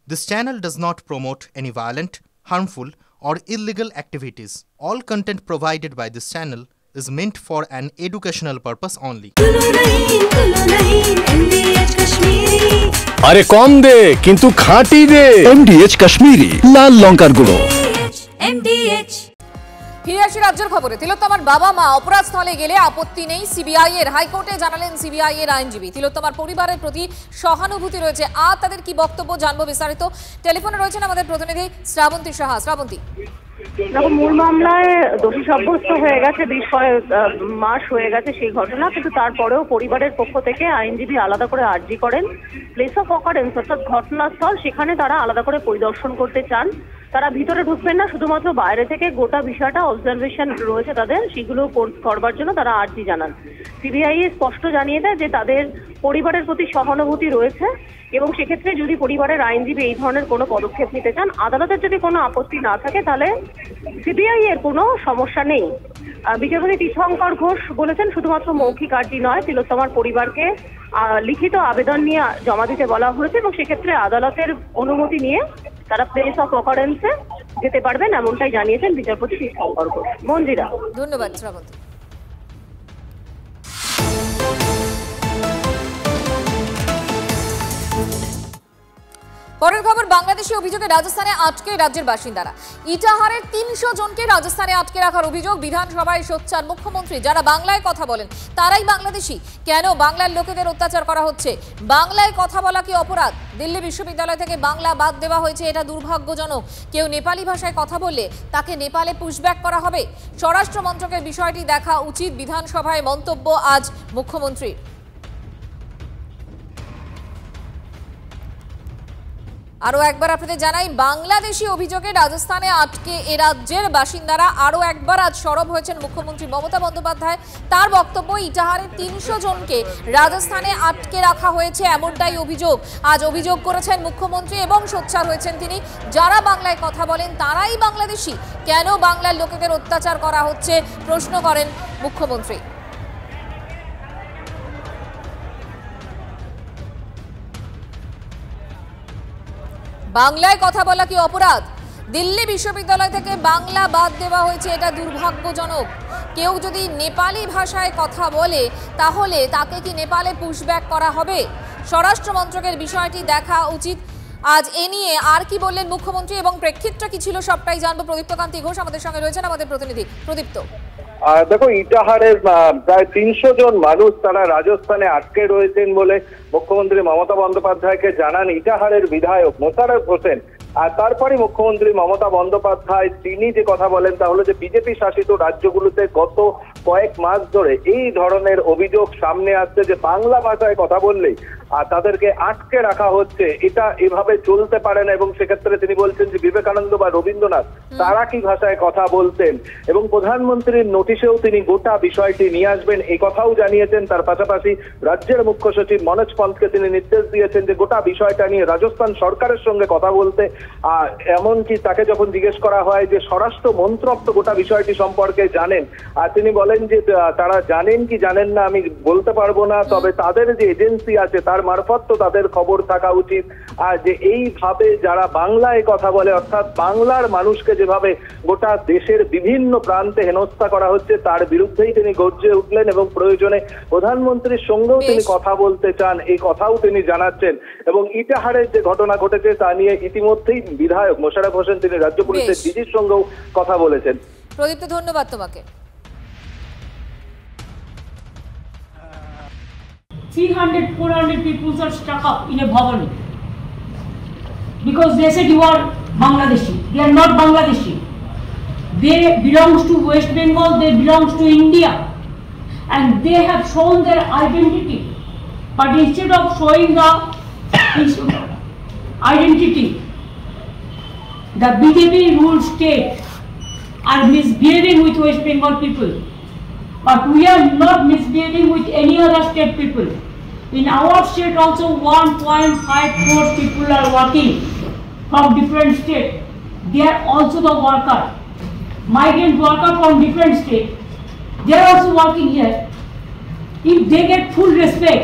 This channel does not promote any violent, harmful, or illegal activities. All content provided by this channel is meant for an educational purpose only. আরে কম দে কিন্তু খাঁটি দে। MDH Kashmiri লাল লঙ্কার গুঁড়ো। ফিরে আসি রাজ্যের খবরে। তিলোত্তমার বাবা মা অপরাধস্থলে গেলে আপত্তি নেই সিবিআই এর। হাইকোর্টে জানালেন সিবিআই এর আইনজীবী। তিলোত্তমার পরিবারের প্রতি সহানুভূতি রয়েছে। আর তাদের কি বক্তব্য জানবো বিস্তারিত। টেলিফোনে রয়েছেন আমাদের প্রতিনিধি শ্রাবন্তী সাহা। শ্রাবন্তী, মূল মামলায় দোষী সাব্যস্ত হয়ে গেছে, 20 মাস হয়ে গেছে সেই ঘটনা, কিন্তু তারপরেও পরিবারের পক্ষ থেকে আইনজীবী আলাদা করে আর্জি করেন প্লেস অফ অকারেন্স অর্থাৎ ঘটনাস্থল, সেখানে তারা আলাদা করে পরিদর্শন করতে চান। তারা ভিতরে ঢুকবেন না, শুধুমাত্র বাইরে থেকে গোটা বিষয়টা অবজারভেশন রয়েছে তাদের, সেগুলো করবার জন্য তারা আর্জি জানান। সিবিআই স্পষ্ট জানিয়ে দেয় যে তাদের পরিবারের প্রতি সহানুভূতি রয়েছে এবং সেক্ষেত্রে যদি পরিবারের আইনজীবী এই ধরনের কোনো পদক্ষেপ নিতে চান, আদালতের যদি কোনো আপত্তি না থাকে, তাহলে সিবিআই এর কোনো সমস্যা নেই। বিচারপতি তীর্থঙ্কর ঘোষ বলেছেন শুধুমাত্র মৌখিক আর্জি নয়, তিলোত্তমার পরিবারকে লিখিত আবেদন নিয়ে জমা দিতে বলা হয়েছে এবং সেক্ষেত্রে আদালতের অনুমতি নিয়ে তারা প্লেস অফ অকারেন্সে যেতে পারবেন, এমনটাই জানিয়েছেন বিচারপতি তীর্থঙ্কর ঘোষ। মঞ্জিরা, ধন্যবাদ শ্রাবন্তী। পরের খবর, বাংলাদেশি অভিযোগে রাজস্থানে আটকে রাজ্যের বাসিন্দারা। ইটাহারের 300 জনকে রাজস্থানে আটকে রাখার অভিযোগ। বিধানসভায় সোচ্চার মুখ্যমন্ত্রী। যারা বাংলায় কথা বলেন তারাই বাংলাদেশি। কেন বাংলার লোকেদের অত্যাচার করা হচ্ছে? বাংলায় কথা বলা কি অপরাধ? দিল্লি বিশ্ববিদ্যালয় থেকে বাংলা বাদ দেওয়া হয়েছে, এটা দুর্ভাগ্যজনক। কেউ নেপালি ভাষায় কথা বললে তাকে নেপালে পুশব্যাক করা হবে। স্বরাষ্ট্র মন্ত্রকের বিষয়টি দেখা উচিত। বিধানসভায় মন্তব্য আজ মুখ্যমন্ত্রীর। আরো একবার আপনাদের জানাই, বাংলাদেশি অভিযোগে রাজস্থানে আটকে এ রাজ্যের বাসিন্দারা। আরো একবার আজ সরব হয়েছেন মুখ্যমন্ত্রী মমতা বন্দ্যোপাধ্যায়। তার বক্তব্য, ইটাহারে 300 জনকে রাজস্থানে আটকে রাখা হয়েছে, এমনটাই অভিযোগ। আজ অভিযোগ করেছেন মুখ্যমন্ত্রী এবং সোচ্চার হয়েছেন তিনি। যারা বাংলায় কথা বলেন তারাই বাংলাদেশি। কেন বাংলার লোকেদের অত্যাচার করা হচ্ছে প্রশ্ন করেন মুখ্যমন্ত্রী। বাংলায় কথা বলা কি অপরাধ? দিল্লি বিশ্ববিদ্যালয় থেকে বাংলা বাদ দেওয়া হয়েছে, এটা দুর্ভাগ্যজনক। কেউ যদি নেপালি ভাষায় কথা বলে তাহলে তাকে কি নেপালে পুশব্যাক করা হবে? স্বরাষ্ট্র মন্ত্রকের বিষয়টি দেখা উচিত। আজ এ নিয়ে আর কি বললেন মুখ্যমন্ত্রী এবং প্রেক্ষিতটা কি ছিল সবটাই জানবো। প্রদীপ্ত কান্তি ঘোষ আমাদের সঙ্গে রয়েছেন, আমাদের প্রতিনিধি। প্রদীপ্ত, দেখো, ইটাহারের প্রায় 300 জন মানুষ তারা রাজস্থানে আটকে রয়েছেন বলে মুখ্যমন্ত্রী মমতা বন্দ্যোপাধ্যায়কে জানান ইটাহারের বিধায়ক মোশাররফ হোসেন। আর তারপরে মুখ্যমন্ত্রী মমতা বন্দ্যোপাধ্যায় তিনি যে কথা বলেন তা হলো যে বিজেপি শাসিত রাজ্যগুলোতে গত কয়েক মাস ধরে এই ধরনের অভিযোগ সামনে আসছে যে বাংলা ভাষায় কথা বললেই আর তাদেরকে আটকে রাখা হচ্ছে। এটা এভাবে চলতে পারে না এবং সেক্ষেত্রে তিনি বলছেন যে বিবেকানন্দ বা রবীন্দ্রনাথ তারা কি ভাষায় কথা বলতেন এবং প্রধানমন্ত্রীর নোটিশেও তিনি গোটা বিষয়টি নিয়ে আসবেন, এই কথাও জানিয়েছেন। তার পাশাপাশি রাজ্যের মুখ্য সচিব মনোজ পন্তকে তিনি নির্দেশ দিয়েছেন যে গোটা বিষয়টা নিয়ে রাজস্থান সরকারের সঙ্গে কথা বলতে। আর এমনকি তাকে যখন জিজ্ঞেস করা হয় যে স্বরাষ্ট্র মন্ত্রক তো গোটা বিষয়টি সম্পর্কে জানেন, আর তিনি বলেন যে তারা জানেন কি জানেন না আমি বলতে পারবো না, তবে তাদের যে এজেন্সি আছে তার মারফত তো তাদের খবর থাকা উচিত। আর যে এইভাবে যারা বাংলায় কথা বলে অর্থাৎ বাংলার মানুষকে যেভাবে গোটা দেশের বিভিন্ন প্রান্তে হেনস্থা করা হচ্ছে তার বিরুদ্ধেই তিনি গর্জে উঠলেন এবং প্রয়োজনে প্রধানমন্ত্রীর সঙ্গেও তিনি কথা বলতে চান, এই কথাও তিনি জানাচ্ছেন। এবং ইটাহারের যে ঘটনা ঘটেছে তা নিয়ে ইতিমধ্যেই বিধায়ক মোশাররফ হোসেন তিনি রাজ্য পুলিশের ডিজির সঙ্গেও কথা বলেছেন। প্রদীপ্ত, ধন্যবাদ তোমাকে। 300-400 people are stuck up in a bhavani because they said you are Bangladeshi. They are not Bangladeshi. They belongs to West Bengal, they belongs to India, and they have shown their identity. But instead of showing the identity, the BJP ruled state are misbehaving with West Bengal people. But we are not misbehaving with any other state people. In our state also 1.5 crore people are working from different states. They are also the worker. Migrant worker from different states. They are also working here. If they get full respect,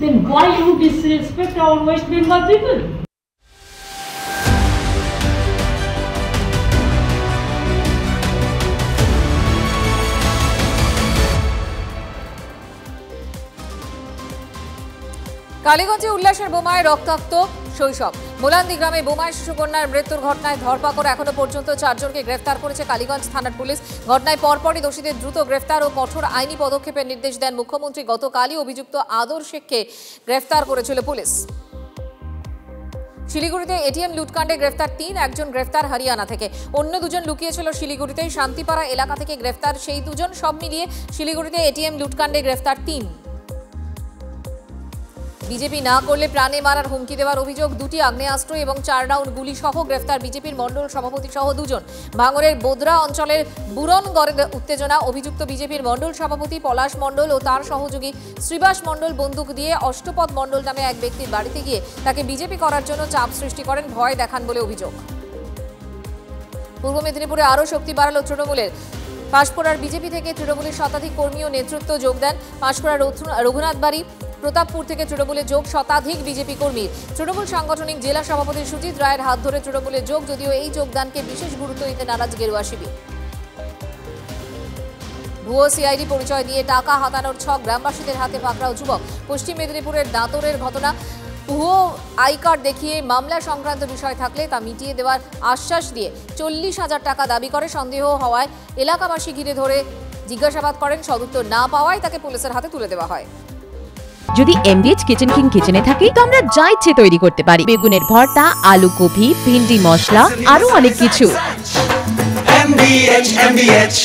then why you disrespect our West Bengal people? কালীগঞ্জে উল্লাসের বোমায় রক্তাক্ত শৈশব। মোলান্দি গ্রামে বোমায় শিশুকন্যার মৃত্যুর ঘটনায় ধরপাকড় এখনো পর্যন্ত 4 জনকে গ্রেফতার করেছে কালীগঞ্জ থানার পুলিশ। ঘটনায় পরপরই দোষীদের দ্রুত গ্রেফতার ও কঠোর আইনি পদক্ষেপের নির্দেশ দেন মুখ্যমন্ত্রী। গতকালই অভিযুক্ত আদর শেখকে গ্রেফতার করেছিল পুলিশ। শিলিগুড়িতে এটিএম লুটকাণ্ডে গ্রেফতার 3, একজন গ্রেফতার হরিয়ানা থেকে। অন্য 2 জন লুকিয়েছিল শিলিগুড়িতে। শান্তিপাড়া এলাকা থেকে গ্রেফতার সেই 2 জন। সব মিলিয়ে শিলিগুড়িতে এটিএম লুটকাণ্ডে গ্রেফতার 3। বিজেপি না করলে প্রাণে মারার হুমকি দেওয়ার অভিযোগ। 2টি আগ্নেয়াস্ত্র এবং 4 রাউন্ড গুলি সহ গ্রেফতার বিজেপির মণ্ডল সভাপতি সহ 2 জন। ভাঙড়ের বোদরা অঞ্চলের বুরনগড়ের উত্তেজনা। অভিযুক্ত বিজেপির মণ্ডল সভাপতি পলাশ মণ্ডল ও তার সহযোগী শ্রীবাস মণ্ডল বন্দুক দিয়ে অষ্টপদ মণ্ডল নামে এক ব্যক্তির বাড়িতে গিয়ে তাকে বিজেপি করার জন্য চাপ সৃষ্টি করেন, ভয় দেখান বলে অভিযোগ। পূর্ব মেদিনীপুরে আরও শক্তি বাড়ালো তৃণমূলের। পাঁশকুড়ার বিজেপি থেকে তৃণমূলের শতাধিক কর্মী ও নেতৃত্ব যোগ দেন। পাঁশকুড়ার রঘুনাথবাড়ি প্রতাপপুর থেকে তৃণমূলে যোগ শতাধিক বিজেপি কর্মীর। তৃণমূল সাংগঠনিক জেলা সভাপতি সুজিত রায়ের হাত ধরে তৃণমূলে যোগ, যদিও এই যোগদানকে বিশেষ গুরুত্ব দিতে নারাজ গেরুয়া শিবির। ভুয়ো সিআইডি পরিচয় দিয়ে টাকা হাতানোর ছক, গ্রামবাসীদের হাতে পাকড়াও যুবক। পশ্চিম মেদিনীপুরের দাঁতরের ঘটনা। ভুয়ো আই কার্ড দেখিয়ে মামলা সংক্রান্ত বিষয় থাকলে তা মিটিয়ে দেওয়ার আশ্বাস দিয়ে 40,000 টাকা দাবি করে। সন্দেহ হওয়ায় এলাকাবাসী ঘিরে ধরে জিজ্ঞাসাবাদ করেন। সদুত্তর না পাওয়ায় তাকে পুলিশের হাতে তুলে দেওয়া হয়। যদি MBH কিচেন কিং কিচেনে থাকি তো আমরা যা ইচ্ছে তৈরি করতে পারি। বেগুনের ভর্তা, আলু কপি, ভিন্ডি মশলা, আরো অনেক কিছু। MBH